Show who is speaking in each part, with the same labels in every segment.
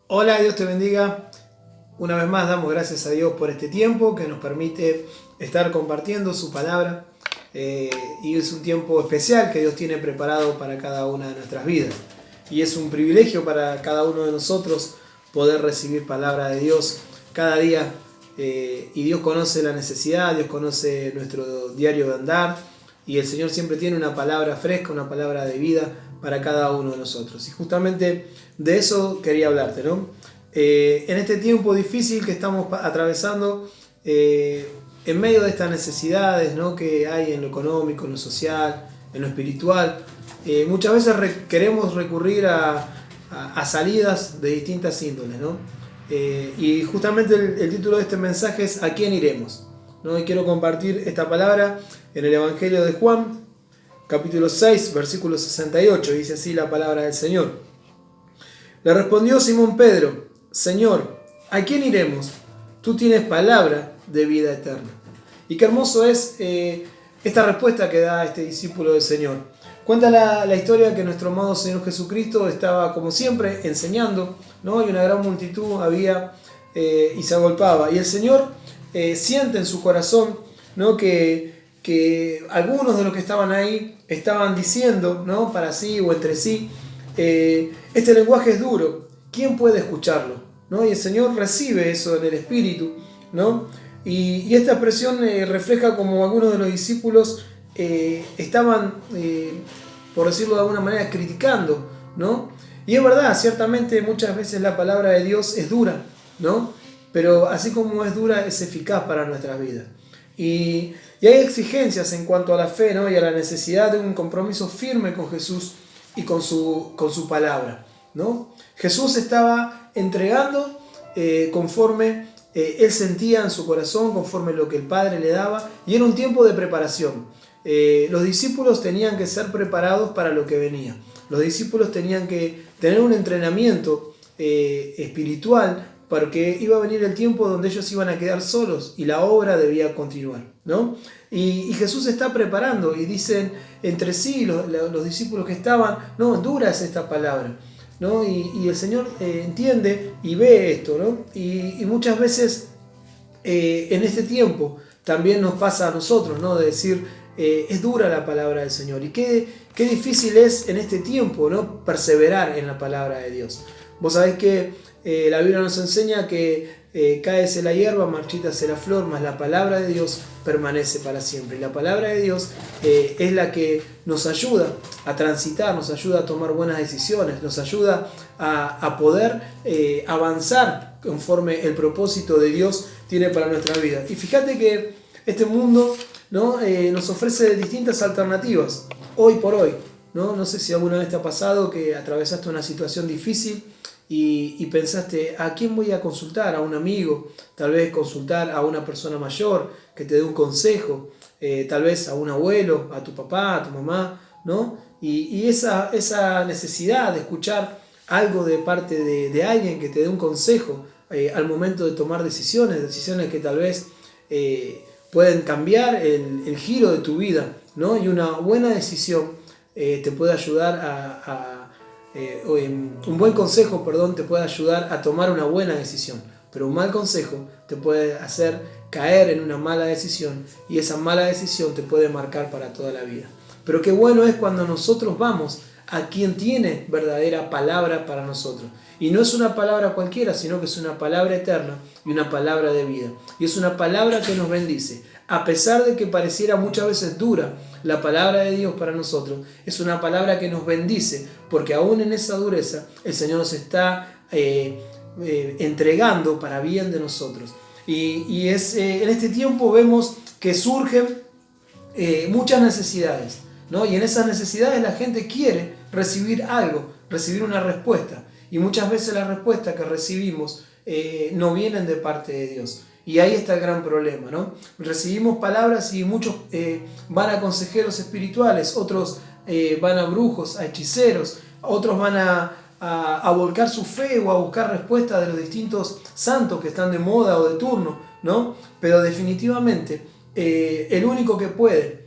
Speaker 1: Hola, Dios te bendiga. Una vez más damos gracias a Dios por este tiempo que nos permite estar compartiendo su palabra. Y es un tiempo especial que Dios tiene preparado para cada una de nuestras vidas. Y es un privilegio para cada uno de nosotros poder recibir palabra de Dios cada día. Y Dios conoce la necesidad, Dios conoce nuestro diario de andar. Y el Señor siempre tiene una palabra fresca, una palabra de vida para cada uno de nosotros. Y justamente de eso quería hablarte, ¿no? En este tiempo difícil que estamos atravesando, en medio de estas necesidades, ¿no?, que hay en lo económico, en lo social, en lo espiritual, muchas veces queremos recurrir a salidas de distintas índoles, ¿no? Y justamente el título de este mensaje es ¿a quién iremos?, ¿no? Y quiero compartir esta palabra en el Evangelio de Juan, capítulo 6, versículo 68, dice así la palabra del Señor. Le respondió Simón Pedro: Señor, ¿a quién iremos? Tú tienes palabra de vida eterna. Y qué hermoso es esta respuesta que da este discípulo del Señor. Cuenta la historia que nuestro amado Señor Jesucristo estaba, como siempre, enseñando, ¿no? Y una gran multitud había y se agolpaba. Y el Señor siente en su corazón, ¿no?, que algunos de los que estaban ahí estaban diciendo, ¿no?, para sí o entre sí, este lenguaje es duro, ¿quién puede escucharlo?, ¿no? Y el Señor recibe eso en el Espíritu, ¿no? Y esta expresión refleja como algunos de los discípulos estaban, por decirlo de alguna manera, criticando, ¿no? Y es verdad, ciertamente muchas veces la palabra de Dios es dura, ¿no? Pero así como es dura, es eficaz para nuestras vidas. Y hay exigencias en cuanto a la fe, ¿no?, y a la necesidad de un compromiso firme con Jesús y con su palabra, ¿no? Jesús estaba entregando conforme él sentía en su corazón, conforme lo que el Padre le daba, y era un tiempo de preparación. Los discípulos tenían que ser preparados para lo que venía. Los discípulos tenían que tener un entrenamiento espiritual, porque iba a venir el tiempo donde ellos iban a quedar solos y la obra debía continuar, ¿no? Y Jesús está preparando, y dicen entre sí los discípulos que estaban: no, dura es esta palabra, ¿no? Y el Señor entiende y ve esto, ¿no? Y muchas veces en este tiempo también nos pasa a nosotros, ¿no?, de decir, es dura la palabra del Señor. Y qué difícil es en este tiempo, ¿no?, perseverar en la palabra de Dios. Vos sabés que la Biblia nos enseña que cáese la hierba, marchítase la flor, mas la palabra de Dios permanece para siempre. Y la palabra de Dios es la que nos ayuda a transitar, nos ayuda a tomar buenas decisiones, nos ayuda a poder avanzar conforme el propósito de Dios tiene para nuestra vida. Y fíjate que este mundo, ¿no?, nos ofrece distintas alternativas hoy por hoy, ¿no? No sé si alguna vez te ha pasado que atravesaste una situación difícil y pensaste: ¿a quién voy a consultar? ¿A un amigo? Tal vez consultar a una persona mayor que te dé un consejo, tal vez a un abuelo, a tu papá, a tu mamá, ¿no? Y esa necesidad de escuchar algo de parte de alguien que te dé un consejo al momento de tomar decisiones que tal vez pueden cambiar el giro de tu vida, ¿no? Y una buena decisión te puede ayudar un buen consejo, te puede ayudar a tomar una buena decisión, pero un mal consejo te puede hacer caer en una mala decisión, y esa mala decisión te puede marcar para toda la vida. Pero qué bueno es cuando nosotros vamos a quien tiene verdadera palabra para nosotros. Y no es una palabra cualquiera, sino que es una palabra eterna y una palabra de vida. Y es una palabra que nos bendice. A pesar de que pareciera muchas veces dura, la palabra de Dios para nosotros es una palabra que nos bendice, porque aún en esa dureza el Señor nos está entregando para bien de nosotros. Y en este tiempo vemos que surgen muchas necesidades, ¿no? Y en esas necesidades la gente quiere recibir algo, recibir una respuesta. Y muchas veces las respuestas que recibimos no vienen de parte de Dios. Y ahí está el gran problema, ¿no? Recibimos palabras y muchos van a consejeros espirituales, otros van a brujos, a hechiceros, otros van a volcar su fe o a buscar respuestas de los distintos santos que están de moda o de turno, ¿no? Pero definitivamente el único que puede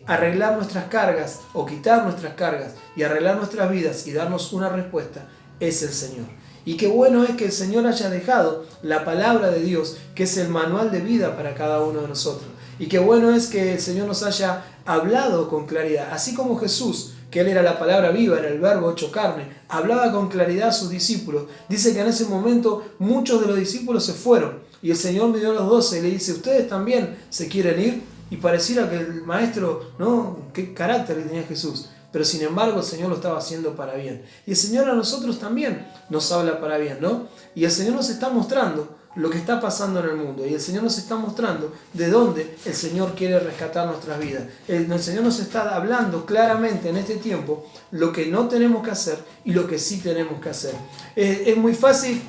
Speaker 1: arreglar nuestras cargas o quitar nuestras cargas y arreglar nuestras vidas y darnos una respuesta es el Señor. Y qué bueno es que el Señor haya dejado la palabra de Dios, que es el manual de vida para cada uno de nosotros. Y qué bueno es que el Señor nos haya hablado con claridad, así como Jesús, que Él era la palabra viva, era el verbo hecho carne, hablaba con claridad a sus discípulos. Dice que en ese momento muchos de los discípulos se fueron y el Señor me dio a los 12 y le dice, ¿ustedes también se quieren ir? Y pareciera que el maestro, ¿no? Qué carácter tenía Jesús. Pero sin embargo el Señor lo estaba haciendo para bien. Y el Señor a nosotros también nos habla para bien, ¿no? Y el Señor nos está mostrando lo que está pasando en el mundo. Y el Señor nos está mostrando de dónde el Señor quiere rescatar nuestras vidas. El Señor nos está hablando claramente en este tiempo lo que no tenemos que hacer y lo que sí tenemos que hacer. Es muy fácil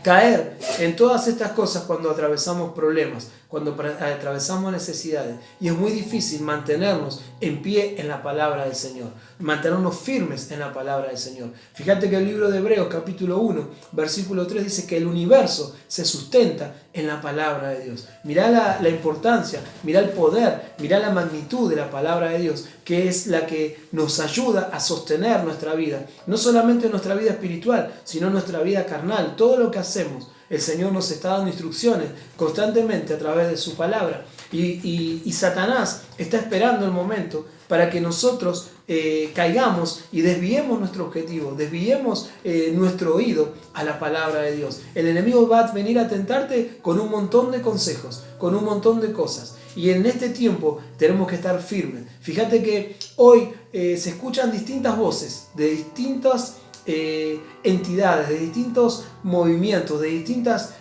Speaker 1: caer en todas estas cosas cuando atravesamos problemas, cuando atravesamos necesidades. Y es muy difícil mantenernos en pie en la palabra del Señor, mantenernos firmes en la palabra del Señor. Fíjate que el libro de Hebreos capítulo 1, versículo 3 dice que el universo se sustenta en la palabra de Dios. Mirá la importancia, mirá el poder, mirá la magnitud de la palabra de Dios, que es la que nos ayuda a sostener nuestra vida. No solamente nuestra vida espiritual, sino nuestra vida carnal. Todo lo que hacemos, el Señor nos está dando instrucciones constantemente a través de su palabra. Y Satanás está esperando el momento para que nosotros caigamos y desviemos nuestro objetivo, desviemos nuestro oído a la palabra de Dios. El enemigo va a venir a tentarte con un montón de consejos, con un montón de cosas. Y en este tiempo tenemos que estar firmes. Fíjate que hoy se escuchan distintas voces de distintas entidades, de distintos movimientos, de distintas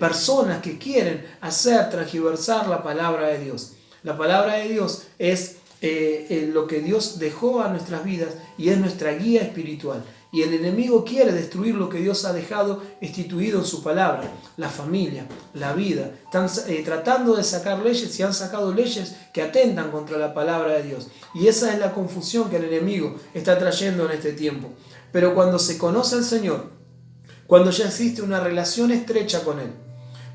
Speaker 1: personas que quieren hacer transgiversar la palabra de Dios. La palabra de Dios es lo que Dios dejó a nuestras vidas y es nuestra guía espiritual. Y el enemigo quiere destruir lo que Dios ha dejado instituido en su palabra, la familia, la vida. Están tratando de sacar leyes y han sacado leyes que atentan contra la palabra de Dios. Y esa es la confusión que el enemigo está trayendo en este tiempo. Pero cuando se conoce al Señor, cuando ya existe una relación estrecha con Él,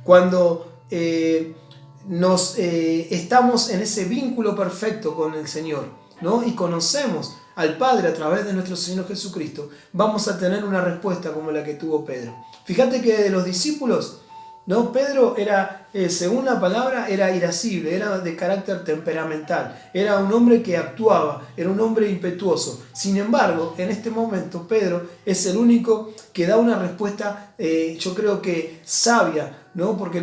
Speaker 1: cuando estamos en ese vínculo perfecto con el Señor, ¿no? Y conocemos al Padre a través de nuestro Señor Jesucristo, vamos a tener una respuesta como la que tuvo Pedro. Fíjate que de los discípulos, ¿no? Pedro era, según la palabra, era irascible, era de carácter temperamental, era un hombre que actuaba, era un hombre impetuoso. Sin embargo, en este momento Pedro es el único que da una respuesta, yo creo que sabia, ¿no? Porque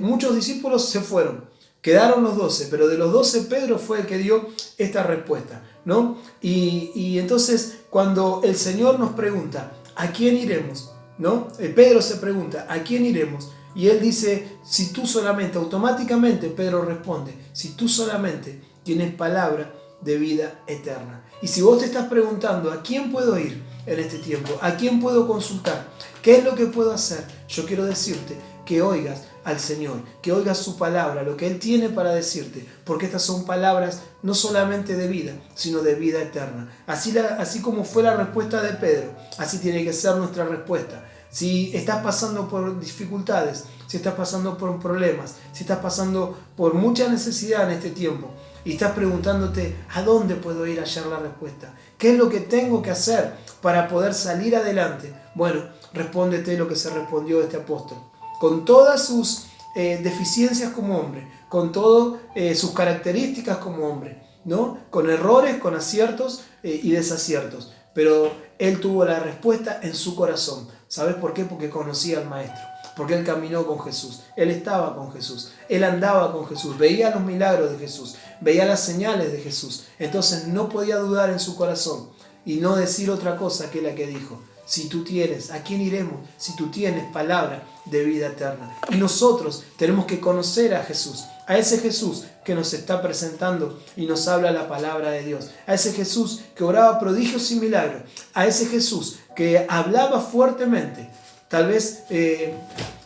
Speaker 1: muchos discípulos se fueron, quedaron los 12, pero de los 12 Pedro fue el que dio esta respuesta, ¿no? Y entonces cuando el Señor nos pregunta, ¿a quién iremos? ¿No? Pedro se pregunta, ¿a quién iremos? Y él dice, si tú solamente, automáticamente Pedro responde, si tú solamente tienes palabra de vida eterna. Y si vos te estás preguntando, ¿a quién puedo ir en este tiempo? ¿A quién puedo consultar? ¿Qué es lo que puedo hacer? Yo quiero decirte que oigas al Señor, que oigas su palabra, lo que Él tiene para decirte, porque estas son palabras no solamente de vida, sino de vida eterna. Así como fue la respuesta de Pedro, así tiene que ser nuestra respuesta. Si estás pasando por dificultades, si estás pasando por problemas, si estás pasando por mucha necesidad en este tiempo y estás preguntándote ¿a dónde puedo ir a hallar la respuesta? ¿Qué es lo que tengo que hacer para poder salir adelante? Bueno, respóndete lo que se respondió este apóstol. Con todas sus deficiencias como hombre, con todas sus características como hombre, ¿no? Con errores, con aciertos y desaciertos, pero él tuvo la respuesta en su corazón. ¿Sabes por qué? Porque conocía al Maestro, porque él caminó con Jesús, él estaba con Jesús, él andaba con Jesús, veía los milagros de Jesús, veía las señales de Jesús. Entonces no podía dudar en su corazón y no decir otra cosa que la que dijo. Si tú tienes, ¿a quién iremos? Si tú tienes palabra de vida eterna. Y nosotros tenemos que conocer a Jesús, a ese Jesús que nos está presentando y nos habla la palabra de Dios, a ese Jesús que obraba prodigios y milagros, a ese Jesús que hablaba fuertemente. Tal vez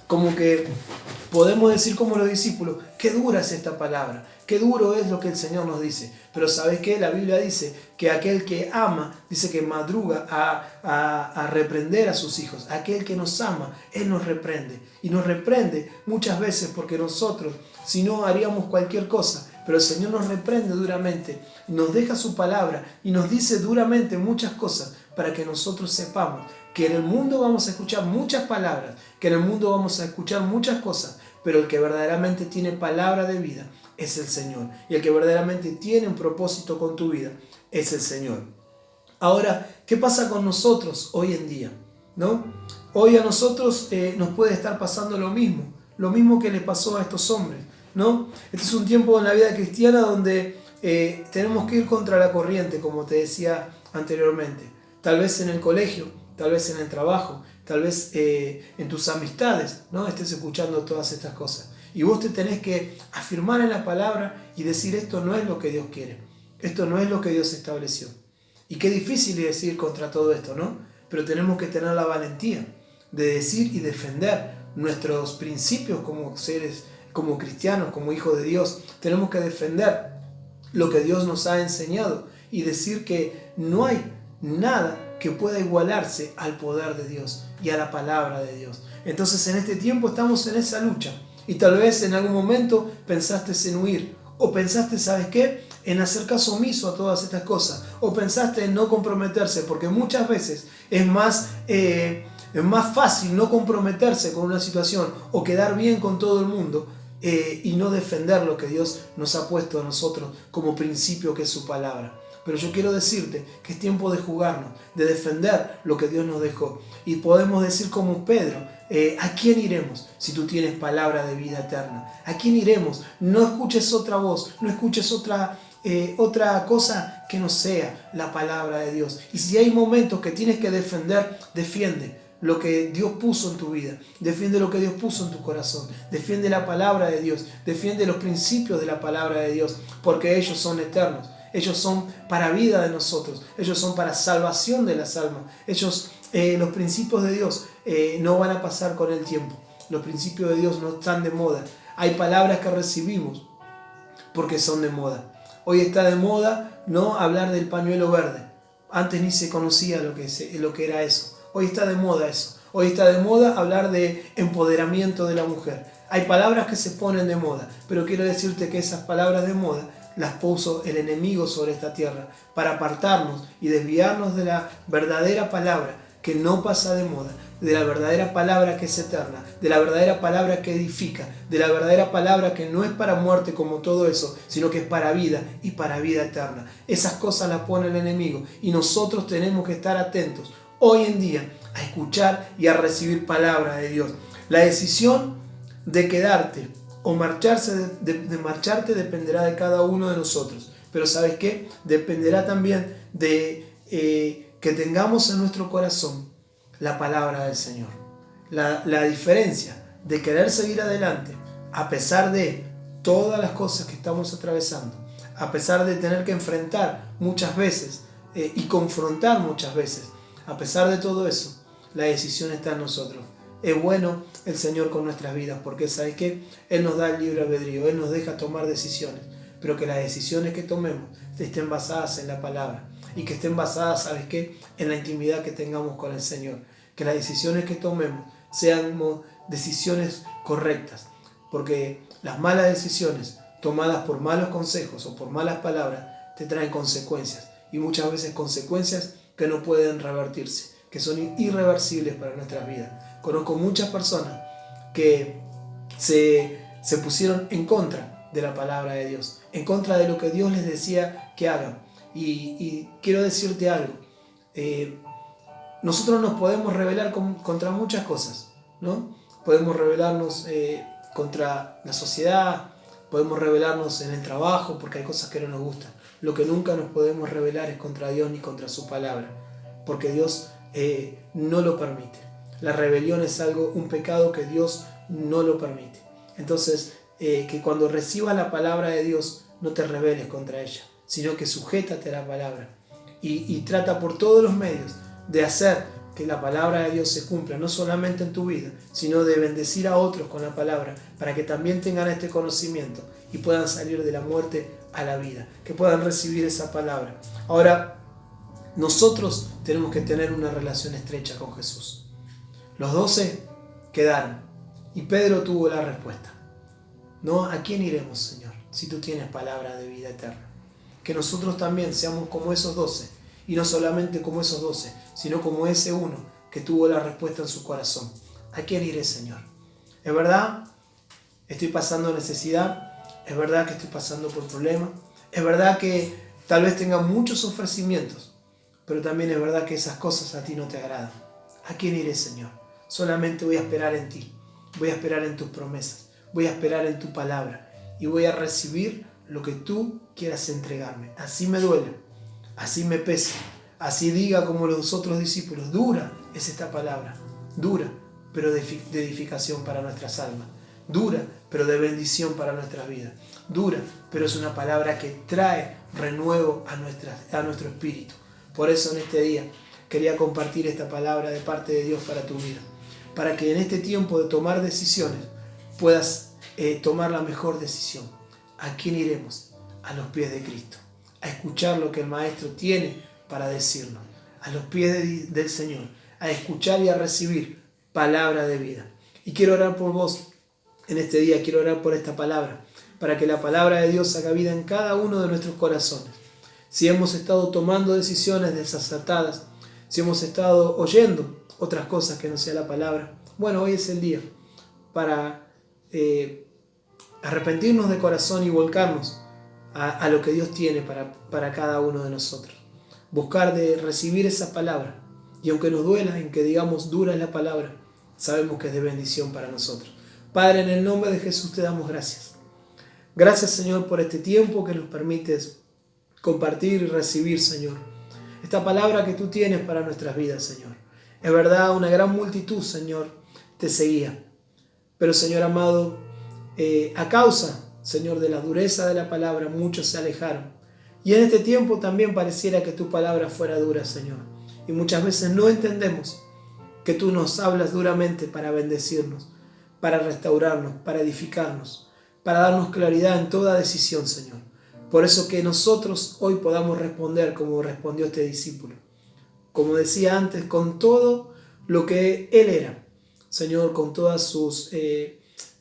Speaker 1: como que podemos decir como los discípulos, qué dura es esta palabra, qué duro es lo que el Señor nos dice. Pero ¿sabes qué? La Biblia dice que aquel que ama, dice que madruga a reprender a sus hijos. Aquel que nos ama, Él nos reprende. Y nos reprende muchas veces porque nosotros, si no, haríamos cualquier cosa. Pero el Señor nos reprende duramente, nos deja su palabra y nos dice duramente muchas cosas para que nosotros sepamos que en el mundo vamos a escuchar muchas palabras, que en el mundo vamos a escuchar muchas cosas, pero el que verdaderamente tiene palabra de vida es el Señor. Y el que verdaderamente tiene un propósito con tu vida es el Señor. Ahora, ¿qué pasa con nosotros hoy en día? ¿No? Hoy a nosotros nos puede estar pasando lo mismo que le pasó a estos hombres, ¿no? Este es un tiempo en la vida cristiana donde tenemos que ir contra la corriente, como te decía anteriormente. Tal vez en el colegio, tal vez en el trabajo, tal vez en tus amistades, ¿no? Estés escuchando todas estas cosas. Y vos te tenés que afirmar en la palabra y decir: esto no es lo que Dios quiere, esto no es lo que Dios estableció. Y qué difícil es decir contra todo esto, ¿no? Pero tenemos que tener la valentía de decir y defender nuestros principios como seres, como cristianos, como hijos de Dios. Tenemos que defender lo que Dios nos ha enseñado y decir que no hay nada que pueda igualarse al poder de Dios y a la palabra de Dios. Entonces en este tiempo estamos en esa lucha y tal vez en algún momento pensaste en huir o pensaste, ¿sabes qué?, en hacer caso omiso a todas estas cosas, o pensaste en no comprometerse, porque muchas veces es más fácil no comprometerse con una situación o quedar bien con todo el mundo y no defender lo que Dios nos ha puesto a nosotros como principio, que es su palabra. Pero yo quiero decirte que es tiempo de jugarnos, de defender lo que Dios nos dejó. Y podemos decir como Pedro: ¿a quién iremos si tú tienes palabra de vida eterna? ¿A quién iremos? No escuches otra voz, no escuches otra cosa que no sea la palabra de Dios. Y si hay momentos que tienes que defender, defiende lo que Dios puso en tu vida, defiende lo que Dios puso en tu corazón, defiende la palabra de Dios, defiende los principios de la palabra de Dios, porque ellos son eternos. Ellos son para vida de nosotros, ellos son para salvación de las almas. Los principios de Dios no van a pasar con el tiempo. Los principios de Dios no están de moda. Hay palabras que recibimos porque son de moda. Hoy está de moda no hablar del pañuelo verde. Antes ni se conocía lo que era eso. Hoy está de moda eso. Hoy está de moda hablar de empoderamiento de la mujer. Hay palabras que se ponen de moda, pero quiero decirte que esas palabras de moda las puso el enemigo sobre esta tierra para apartarnos y desviarnos de la verdadera palabra que no pasa de moda, de la verdadera palabra que es eterna, de la verdadera palabra que edifica, de la verdadera palabra que no es para muerte como todo eso, sino que es para vida y para vida eterna. Esas cosas las pone el enemigo y nosotros tenemos que estar atentos hoy en día a escuchar y a recibir palabra de Dios. La decisión de quedarte o de marcharte dependerá de cada uno de nosotros. Pero ¿sabes qué? Dependerá también de que tengamos en nuestro corazón la palabra del Señor. La diferencia de querer seguir adelante a pesar de todas las cosas que estamos atravesando, a pesar de tener que enfrentar muchas veces y confrontar muchas veces, a pesar de todo eso, la decisión está en nosotros. Es bueno el Señor con nuestras vidas, porque ¿sabes qué? Él nos da el libre albedrío, Él nos deja tomar decisiones, pero que las decisiones que tomemos estén basadas en la palabra y que estén basadas, ¿sabes qué?, en la intimidad que tengamos con el Señor. Que las decisiones que tomemos sean decisiones correctas, porque las malas decisiones tomadas por malos consejos o por malas palabras te traen consecuencias, y muchas veces consecuencias que no pueden revertirse, que son irreversibles para nuestras vidas. Conozco muchas personas que se pusieron en contra de la palabra de Dios, en contra de lo que Dios les decía que hagan. Y quiero decirte algo, nosotros nos podemos rebelar contra muchas cosas, ¿no? Podemos rebelarnos contra la sociedad, podemos rebelarnos en el trabajo porque hay cosas que no nos gustan. Lo que nunca nos podemos rebelar es contra Dios ni contra su palabra, porque Dios no lo permite. La rebelión es un pecado que Dios no lo permite. Entonces, que cuando recibas la palabra de Dios, no te rebeles contra ella, sino que sujétate a la palabra y trata por todos los medios de hacer que la palabra de Dios se cumpla, no solamente en tu vida, sino de bendecir a otros con la palabra, para que también tengan este conocimiento y puedan salir de la muerte a la vida, que puedan recibir esa palabra. Ahora, nosotros tenemos que tener una relación estrecha con Jesús. Los 12 quedaron y Pedro tuvo la respuesta. ¿No? ¿A quién iremos, Señor, si tú tienes palabra de vida eterna? Que nosotros también seamos como esos 12 Y no solamente como esos 12, sino como ese uno que tuvo la respuesta en su corazón. ¿A quién iré, Señor? Es verdad, estoy pasando necesidad. Es verdad que estoy pasando por problemas. Es verdad que tal vez tenga muchos ofrecimientos. Pero también es verdad que esas cosas a ti no te agradan. ¿A quién iré, Señor? Solamente voy a esperar en ti. Voy a esperar en tus promesas. Voy a esperar en tu palabra. Y voy a recibir lo que tú quieras entregarme. Así me duele. Así me pesa. Así diga como los otros discípulos. Dura es esta palabra. Dura, pero de edificación para nuestras almas. Dura, pero de bendición para nuestras vidas. Dura, pero es una palabra que trae renuevo a nuestro espíritu. Por eso en este día quería compartir esta palabra de parte de Dios para tu vida. Para que en este tiempo de tomar decisiones puedas tomar la mejor decisión. ¿A quién iremos? A los pies de Cristo. A escuchar lo que el Maestro tiene para decirnos. A los pies del Señor. A escuchar y a recibir palabra de vida. Y quiero orar por vos en este día. Quiero orar por esta palabra. Para que la palabra de Dios haga vida en cada uno de nuestros corazones. Si hemos estado tomando decisiones desacertadas, si hemos estado oyendo otras cosas que no sea la palabra, bueno, hoy es el día para arrepentirnos de corazón y volcarnos a lo que Dios tiene para cada uno de nosotros. Buscar de recibir esa palabra. Y aunque nos duela, en que digamos dura es la palabra, sabemos que es de bendición para nosotros. Padre, en el nombre de Jesús te damos gracias. Gracias, Señor, por este tiempo que nos permites compartir y recibir, Señor. Esta palabra que tú tienes para nuestras vidas, Señor. Es verdad, una gran multitud, Señor, te seguía. Pero, Señor amado, a causa, Señor, de la dureza de la palabra, muchos se alejaron. Y en este tiempo también pareciera que tu palabra fuera dura, Señor. Y muchas veces no entendemos que tú nos hablas duramente para bendecirnos, para restaurarnos, para edificarnos, para darnos claridad en toda decisión, Señor. Por eso que nosotros hoy podamos responder como respondió este discípulo. Como decía antes, con todo lo que él era. Señor, con todas sus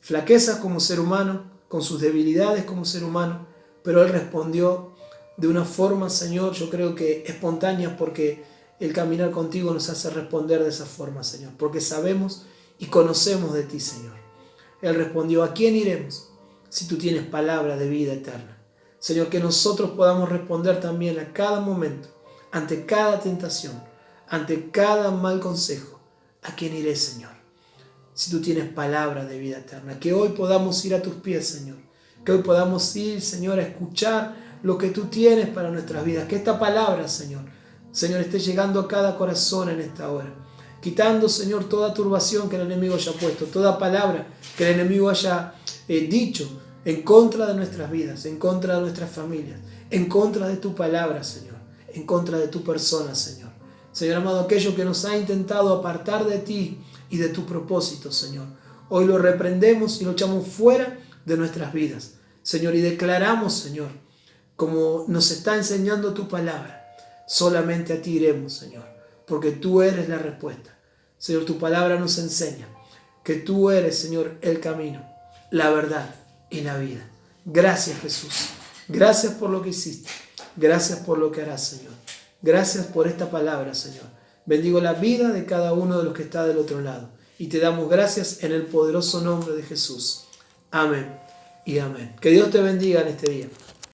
Speaker 1: flaquezas como ser humano, con sus debilidades como ser humano. Pero él respondió de una forma, Señor, yo creo que espontánea, porque el caminar contigo nos hace responder de esa forma, Señor. Porque sabemos y conocemos de ti, Señor. Él respondió, ¿a quién iremos si tú tienes palabra de vida eterna? Señor, que nosotros podamos responder también a cada momento, ante cada tentación, ante cada mal consejo. ¿A quién iré, Señor? Si tú tienes palabra de vida eterna. Que hoy podamos ir a tus pies, Señor. Que hoy podamos ir, Señor, a escuchar lo que tú tienes para nuestras vidas. Que esta palabra, Señor, esté llegando a cada corazón en esta hora. Quitando, Señor, toda turbación que el enemigo haya puesto. Toda palabra que el enemigo haya dicho en contra de nuestras vidas, en contra de nuestras familias, en contra de tu palabra, Señor, en contra de tu persona, Señor. Señor amado, aquello que nos ha intentado apartar de ti y de tu propósito, Señor, hoy lo reprendemos y lo echamos fuera de nuestras vidas, Señor, y declaramos, Señor, como nos está enseñando tu palabra, solamente a ti iremos, Señor, porque tú eres la respuesta. Señor, tu palabra nos enseña que tú eres, Señor, el camino, la verdad y la vida. Gracias, Jesús. Gracias por lo que hiciste. Gracias por lo que harás, Señor. Gracias por esta palabra, Señor. Bendigo la vida de cada uno de los que está del otro lado. Y te damos gracias en el poderoso nombre de Jesús. Amén y amén. Que Dios te bendiga en este día.